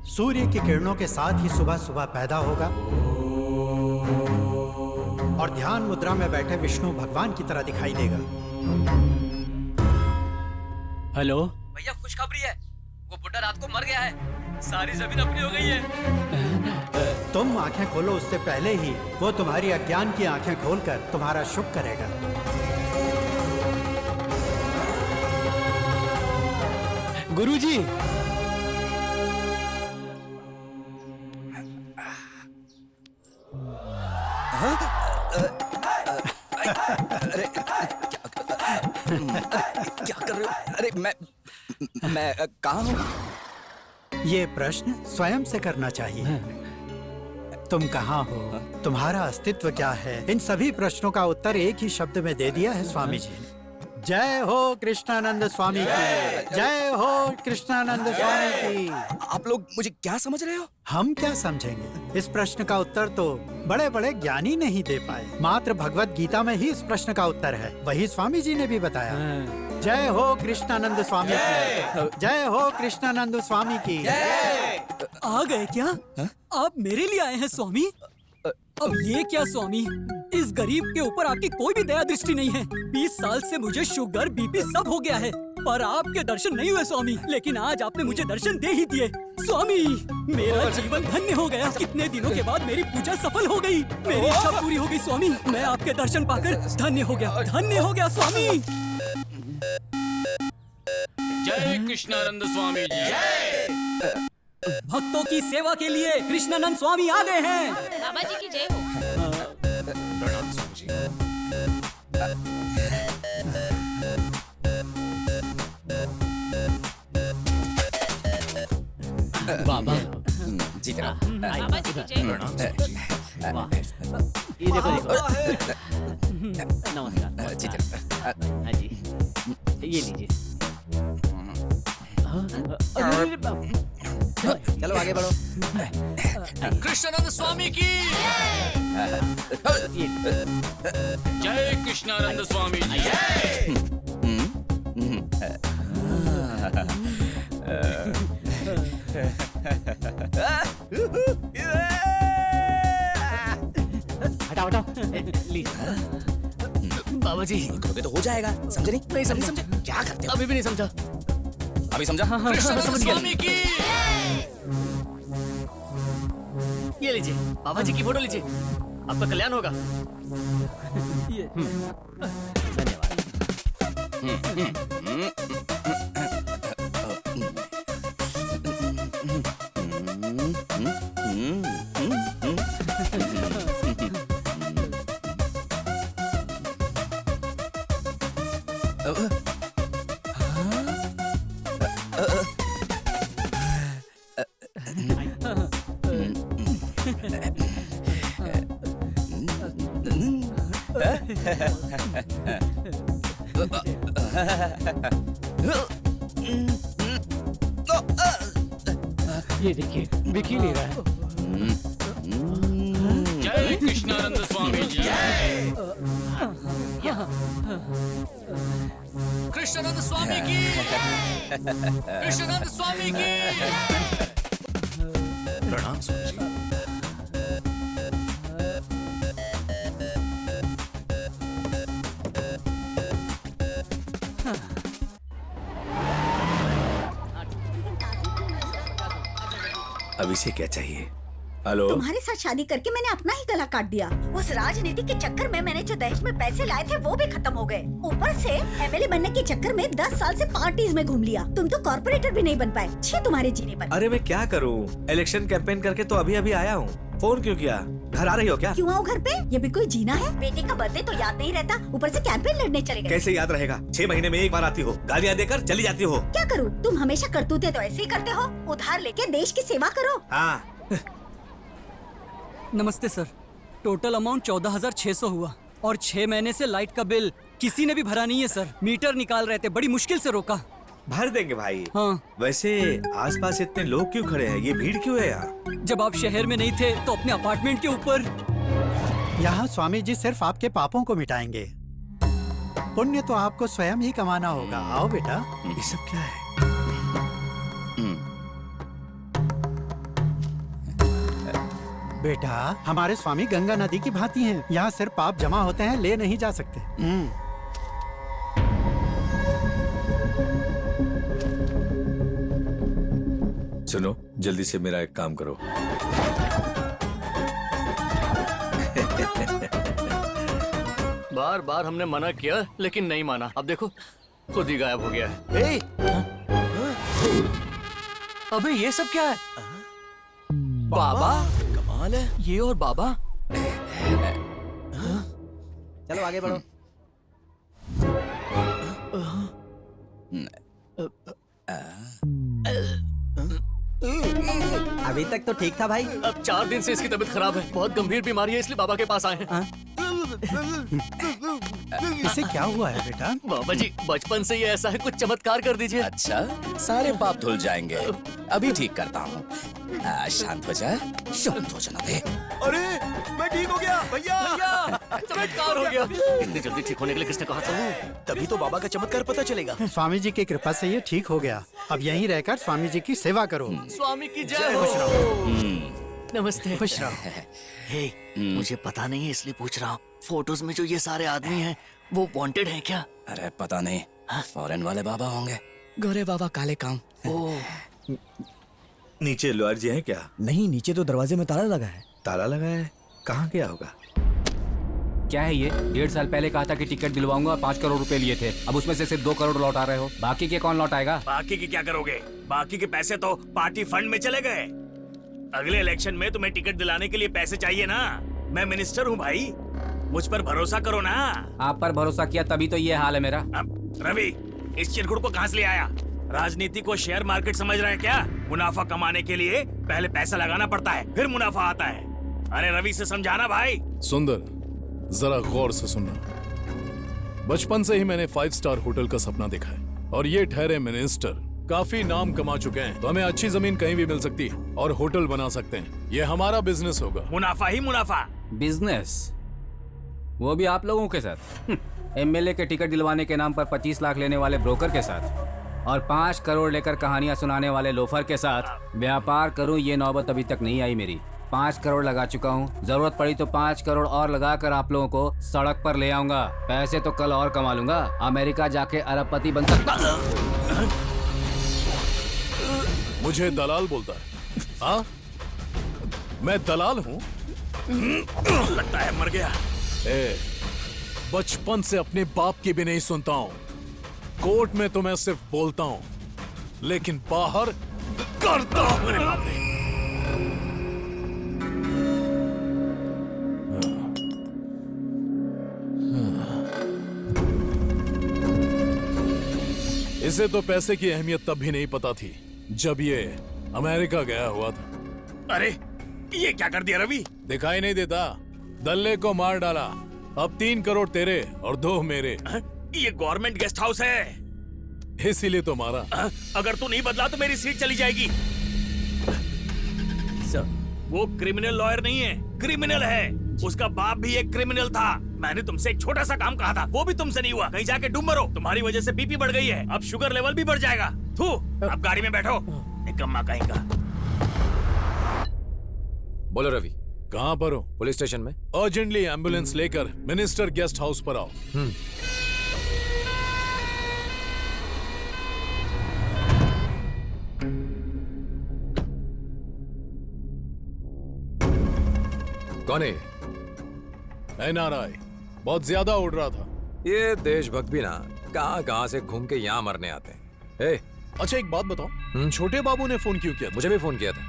सूर्य की किरणों के साथ ही सुबह सुबह पैदा होगा और ध्यान मुद्रा में बैठे विष्णु भगवान की तरह दिखाई देगा। हेलो भैया, खुशखबरी है। वो बुड्ढा रात को मर गया है। सारी जमीन अपनी हो गई है। तुम आंखें खोलो उससे पहले ही वो तुम्हारी अज्ञान की आंखें खोलकर तुम्हारा शुभ करेगा। गुरुजी, अरे क्या कर रहे हो? अरे मैं कहाँ हूँ? ये प्रश्न स्वयं से करना चाहिए। तुम कहाँ हो, तुम्हारा अस्तित्व क्या है, इन सभी प्रश्नों का उत्तर एक ही शब्द में दे दिया है स्वामी जी ने। जय हो कृष्णानंद स्वामी की, जय हो कृष्णानंद स्वामी की। आप लोग मुझे क्या समझ रहे हो? हम क्या समझेंगे? इस प्रश्न का उत्तर तो बड़े बड़े ज्ञानी नहीं दे पाए। मात्र भगवत गीता में ही इस प्रश्न का उत्तर है। वही स्वामी जी ने भी बताया। जय हो कृष्णानंद स्वामी की, जय हो कृष्णानंद स्वामी की। आ गए क्या? आप मेरे लिए आए हैं स्वामी? अब ये क्या स्वामी, इस गरीब के ऊपर आपकी कोई भी दया दृष्टि नहीं है। 20 साल से मुझे शुगर बीपी सब हो गया है, पर आपके दर्शन नहीं हुए स्वामी। लेकिन आज आपने मुझे दर्शन दे ही दिए स्वामी। मेरा जीवन धन्य हो गया। कितने दिनों के बाद मेरी पूजा सफल हो गई। मेरी इच्छा पूरी हो गई स्वामी। मैं आपके दर्शन पाकर धन्य हो गया स्वामी। जय कृष्णानंद स्वामी जय। भक्तों की सेवा के लिए कृष्णानंद स्वामी आ गए हैं। बाबा जी की जय हो। प्रणाम स्वामी जी। बाबा जी जरा। बाबा जी की जय हो। प्रणाम स्वामी जी। वाह, ये देखो नमस्कार। जी जरा। हाँ जी, ये लीजिए। चलो आगे बढ़ो। कृष्णानंद स्वामी की जय। कृष्णानंद स्वामी जी जय। हटाओ बाबा जी। करोगे तो हो जाएगा। समझे नहीं समझे? क्या करते हो? अभी भी नहीं समझा। अभी समझा? कृष्णानंद स्वामी की। ये लीजिए, बाबा जी की फोटो लीजिए, आपका कल्याण होगा। ये देखिए, दिख ही नहीं रहा है। जय कृष्णानंद स्वामी जी जय। कृष्णानंद स्वामी की, कृष्णानंद स्वामी की। प्रणाम स्वामी जी। अब इसे क्या चाहिए? हेलो, तुम्हारे साथ शादी करके मैंने अपना ही गला काट दिया। उस राजनीति के चक्कर में मैंने जो दहेज में पैसे लाए थे वो भी खत्म हो गए। ऊपर से एमएलए बनने के चक्कर में 10 साल से पार्टीज में घूम लिया। तुम तो कॉर्पोरेटर भी नहीं बन पाए। छे तुम्हारे जीने पर। अरे मैं क्या करूं? इलेक्शन कैंपेन करके तो अभी आया हूं। फोन क्यों किया? घर आ रही हो क्या? क्यों आओ घर पे? ये भी कोई जीना है? बेटे का बर्थडे तो याद नहीं रहता, ऊपर से कैंपेन लड़ने चले गए। कैसे याद रहेगा? 6 महीने में एक बार आती हो, गालियां देकर चली जाती हो। क्या करूँ? तुम हमेशा करतूते तो ऐसे ही करते हो। उधार लेके देश की सेवा करो। हाँ। नमस्ते सर, टोटल अमाउंट 14,600 हुआ और 6 महीने से लाइट का बिल किसी ने भी भरा नहीं है सर। मीटर निकाल रहे थे, बड़ी मुश्किल से रोका। भर देंगे भाई। हाँ। वैसे आसपास इतने लोग क्यों खड़े हैं? ये भीड़ क्यों है यहाँ? जब आप शहर में नहीं थे तो अपने अपार्टमेंट के ऊपर। यहाँ स्वामी जी सिर्फ आपके पापों को मिटाएंगे। पुण्य तो आपको स्वयं ही कमाना होगा। आओ बेटा। ये सब क्या है? बेटा, हमारे स्वामी गंगा नदी की भांति हैं। यहाँ सिर्फ पाप जमा होते हैं, ले नहीं जा सकते। सुनो, जल्दी से मेरा एक काम करो। बार बार हमने मना किया लेकिन नहीं माना। अब देखो खुद ही गायब हो गया है। अबे ये सब क्या है? बाबा, कमाल है। ये और बाबा। चलो आगे बढ़ो। अभी तक तो ठीक था भाई। अब 4 दिन से इसकी तबीयत खराब है। बहुत गंभीर बीमारी है, इसलिए बाबा के पास आए हैं। इसे क्या हुआ है बेटा? बाबा जी बचपन से ये ऐसा है, कुछ चमत्कार कर दीजिए। अच्छा, सारे पाप धुल जाएंगे। अभी ठीक करता हूँ। शांत हो जा, शांत हो जाना दे। अरे मैं ठीक हो गया भैया। चमत्कार हो गया। इतनी जल्दी ठीक होने के लिए किसने कहा था? तभी तो बाबा का चमत्कार पता चलेगा। स्वामी जी की कृपा से ये ठीक हो गया। अब यहीं रहकर स्वामी जी की सेवा करो। स्वामी की जय हो। नमस्ते। खुश रहो। हे, मुझे पता नहीं है इसलिए पूछ रहा हूँ। फोटोज में जो ये सारे आदमी हैं, वो वांटेड हैं क्या? अरे पता नहीं, फॉरेन वाले बाबा होंगे। गोरे बाबा काले काम। ओह, नीचे लॉयर जी हैं क्या? नहीं, नीचे तो दरवाजे में ताला लगा है। ताला लगा है? कहाँ गया होगा? क्या है ये? 1.5 साल पहले कहा था कि टिकट दिलवाऊंगा, 5 करोड़ रुपए लिए थे। अब उसमें से सिर्फ 2 करोड़ लौटा रहे हो। बाकी के कौन लौटाएगा? बाकी की क्या करोगे? बाकी के पैसे तो पार्टी फंड में चले गए। अगले इलेक्शन में तुम्हें टिकट दिलाने के लिए पैसे चाहिए ना। मैं मिनिस्टर हूँ भाई, मुझ पर भरोसा करो ना। आप पर भरोसा किया तभी तो ये हाल है मेरा। अब रवि, इस चिरकुट को कहाँ से ले आया? राजनीति को शेयर मार्केट समझ रहे हैं क्या? मुनाफा कमाने के लिए पहले पैसा लगाना पड़ता है, फिर मुनाफा आता है। अरे रवि से समझाना भाई। सुंदर, जरा गौर से सुनना। बचपन से ही मैंने 5 स्टार होटल का सपना देखा है और ये ठहरे मिनिस्टर काफी नाम कमा चुके हैं, तो हमें अच्छी जमीन कहीं भी मिल सकती है और होटल बना सकते हैं। ये हमारा बिजनेस होगा। मुनाफा ही मुनाफा। बिजनेस, वो भी आप लोगों के साथ। एमएलए के टिकट दिलवाने के नाम पर 25 लाख लेने वाले ब्रोकर के साथ और 5 करोड़ लेकर कहानियां सुनाने वाले लोफर के साथ व्यापार करूं, ये नौबत अभी तक नहीं आई मेरी। 5 करोड़ लगा चुका हूं, जरूरत पड़ी तो 5 करोड़ और लगाकर आप लोगों को सड़क पर ले आऊंगा। पैसे तो कल और कमा लूंगा, अमेरिका जाके अरबपति बन सकता। मुझे दलाल बोलता है? हाँ, मैं दलाल हूँ? लगता है मर गया। बचपन से अपने बाप की भी नहीं सुनता हूँ। कोर्ट में तो मैं सिर्फ बोलता हूँ, लेकिन बाहर करता हूँ। इसे तो पैसे की अहमियत तब भी नहीं पता थी जब ये अमेरिका गया हुआ था। अरे ये क्या कर दिया रवि? दिखाई नहीं देता? दल्ले को मार डाला। अब 3 करोड़ तेरे और 2 मेरे। ये गवर्नमेंट गेस्ट हाउस है, इसीलिए तो मारा। अगर तू नहीं बदला तो मेरी सीट चली जाएगी। वो क्रिमिनल लॉयर नहीं है, क्रिमिनल है। उसका बाप भी एक क्रिमिनल था। मैंने तुमसे एक छोटा सा काम कहा था, वो भी तुमसे नहीं हुआ। कहीं जाके डूब मरो। तुम्हारी वजह से बीपी बढ़ गई है, अब शुगर लेवल भी बढ़ जाएगा। थू, अब गाड़ी में बैठो, निकम्मा कहीं का। बोलो रवि, कहाँ पर हो? पुलिस स्टेशन में। अर्जेंटली एम्बुलेंस लेकर मिनिस्टर गेस्ट हाउस पर आओ। कौन है? NRI, बहुत ज्यादा उड़ रहा था। ये देशभक्त भी ना कहाँ से घूम के यहाँ मरने आते हैं। अच्छा एक बात बताओ, छोटे बाबू ने फोन क्यों किया था? मुझे भी फोन किया था,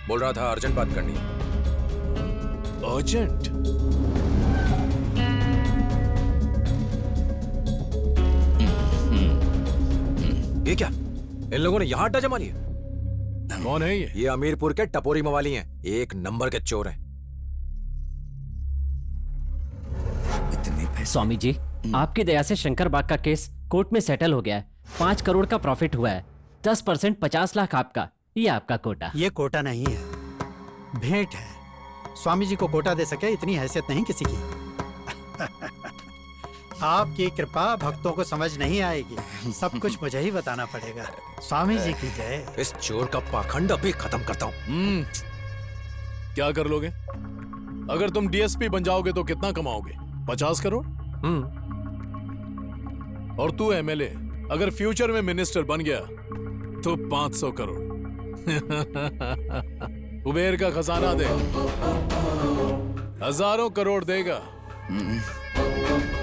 बोल रहा था अर्जेंट बात करनी है। अर्जेंट? ये क्या, इन लोगों ने यहाँ अड्डा जमा लिया? कौन है ये अमीरपुर के टपोरी मवाली हैं, एक नंबर के चोर हैं। स्वामी जी, आपकी दया से शंकर बाग का केस कोर्ट में सेटल हो गया है। 5 करोड़ का प्रॉफिट हुआ है। 10% 50 लाख आपका, ये आपका कोटा। ये कोटा नहीं है, भेंट है। स्वामी जी को कोटा दे सके इतनी हैसियत नहीं किसी की। आपकी कृपा भक्तों को समझ नहीं आएगी, सब कुछ मुझे ही बताना पड़ेगा। स्वामी जी की जय। इस चोर का पाखंड अभी खत्म करता हूँ। क्या कर लोगे? अगर तुम डीएसपी बन जाओगे तो कितना कमाओगे? 50 करोड़? और तू एमएलए अगर फ्यूचर में मिनिस्टर बन गया तो 500 करोड़। कुबेर का खजाना दे, हजारों करोड़ देगा।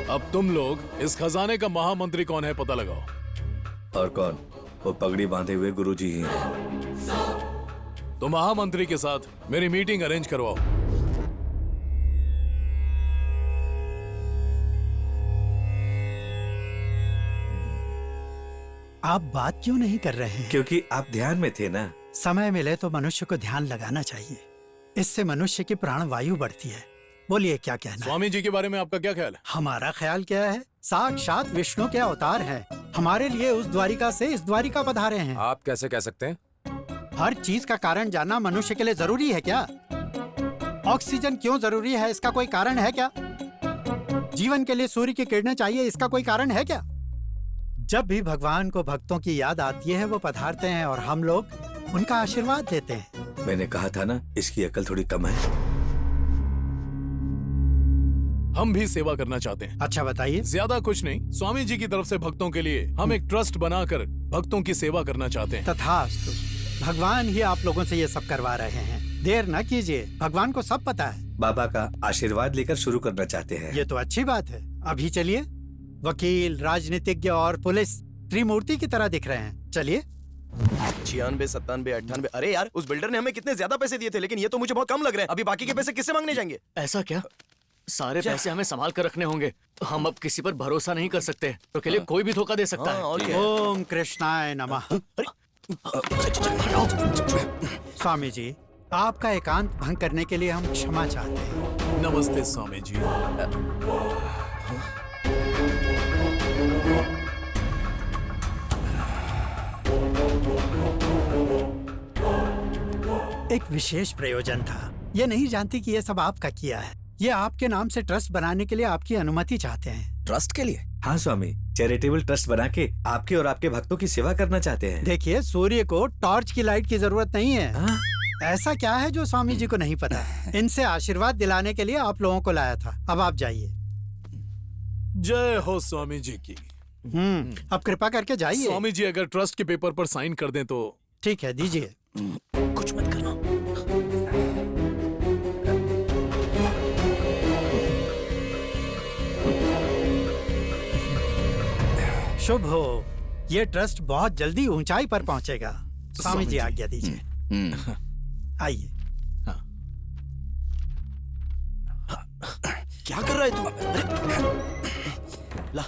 अब तुम लोग इस खजाने का महामंत्री कौन है पता लगाओ। और कौन? वो पगड़ी बांधे हुए गुरुजी ही हैं। तो महामंत्री के साथ मेरी मीटिंग अरेंज करवाओ। आप बात क्यों नहीं कर रहे हैं? क्योंकि आप ध्यान में थे ना। समय मिले तो मनुष्य को ध्यान लगाना चाहिए, इससे मनुष्य की प्राण वायु बढ़ती है। बोलिए क्या कहना है? स्वामी जी के बारे में आपका क्या ख्याल है? हमारा ख्याल क्या है? साक्षात विष्णु के अवतार हैं, हमारे लिए उस द्वारिका से इस द्वारिका पधारे हैं। आप कैसे कह सकते हैं? हर चीज का कारण जानना मनुष्य के लिए जरूरी है क्या? ऑक्सीजन क्यों जरूरी है, इसका कोई कारण है क्या? जीवन के लिए सूर्य की किरणें चाहिए, इसका कोई कारण है क्या? जब भी भगवान को भक्तों की याद आती है वो पधारते हैं और हम लोग उनका आशीर्वाद देते हैं। मैंने कहा था ना, इसकी अकल थोड़ी कम है। हम भी सेवा करना चाहते हैं। अच्छा बताइए। ज्यादा कुछ नहीं, स्वामी जी की तरफ से भक्तों के लिए हम एक ट्रस्ट बनाकर भक्तों की सेवा करना चाहते हैं। तथास्तु, भगवान ही आप लोगों से ये सब करवा रहे हैं। देर न कीजिए, भगवान को सब पता है। बाबा का आशीर्वाद लेकर शुरू करना चाहते हैं। ये तो अच्छी बात है। अभी चलिए। वकील, राजनीतिज्ञ और पुलिस त्रिमूर्ति की तरह दिख रहे हैं। चलिए। 96, 97, 98। अरे यार, उस बिल्डर ने हमें कितने ज्यादा पैसे दिए थे, लेकिन ये तो मुझे बहुत कम लग रहे हैं। अभी बाकी के पैसे किससे मांगने जाएंगे? ऐसा क्या? सारे पैसे हमें संभाल कर रखने होंगे। हम अब किसी पर भरोसा नहीं कर सकते, तो के लिए कोई भी धोखा दे सकता है। ओम कृष्णाय नमः। स्वामी जी, आपका एकांत भंग करने के लिए हम क्षमा चाहते हैं। नमस्ते स्वामी जी। एक विशेष प्रयोजन था। ये नहीं जानती कि ये सब आपका किया है। ये आपके नाम से ट्रस्ट बनाने के लिए आपकी अनुमति चाहते हैं। ट्रस्ट के लिए? हाँ स्वामी, चैरिटेबल ट्रस्ट बना के आपके और आपके भक्तों की सेवा करना चाहते हैं। देखिए, सूर्य को टॉर्च की लाइट की जरूरत नहीं है। ऐसा क्या है जो स्वामी जी को नहीं पता? इनसे आशीर्वाद दिलाने के लिए आप लोगों को लाया था। अब आप जाइए। जय हो स्वामी जी की। अब कृपा करके जाइए। स्वामी जी अगर ट्रस्ट के पेपर पर साइन कर दें तो? ठीक है, दीजिए। कुछ मत करना। शुभ हो। ये ट्रस्ट बहुत जल्दी ऊंचाई पर पहुंचेगा। स्वामी जी आज्ञा दीजिए। आइए। क्या कर रहा है तू? ला,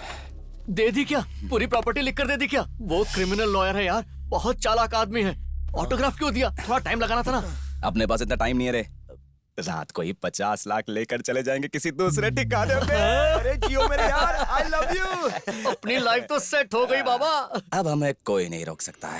दे दी क्या? पूरी प्रॉपर्टी लिख कर दे दी क्या? वो क्रिमिनल लॉयर है यार, बहुत चालाक आदमी है। ऑटोग्राफ क्यों दिया? थोड़ा टाइम लगाना था ना। अपने पास इतना टाइम नहीं है रे। रात को ही 50 लाख लेकर चले जाएंगे किसी दूसरे ठिकाने पे। अरे जियो मेरे यार, आई लव यू। अपनी लाइफ तो सेट हो गई बाबा। अब हमें कोई नहीं रोक सकता है।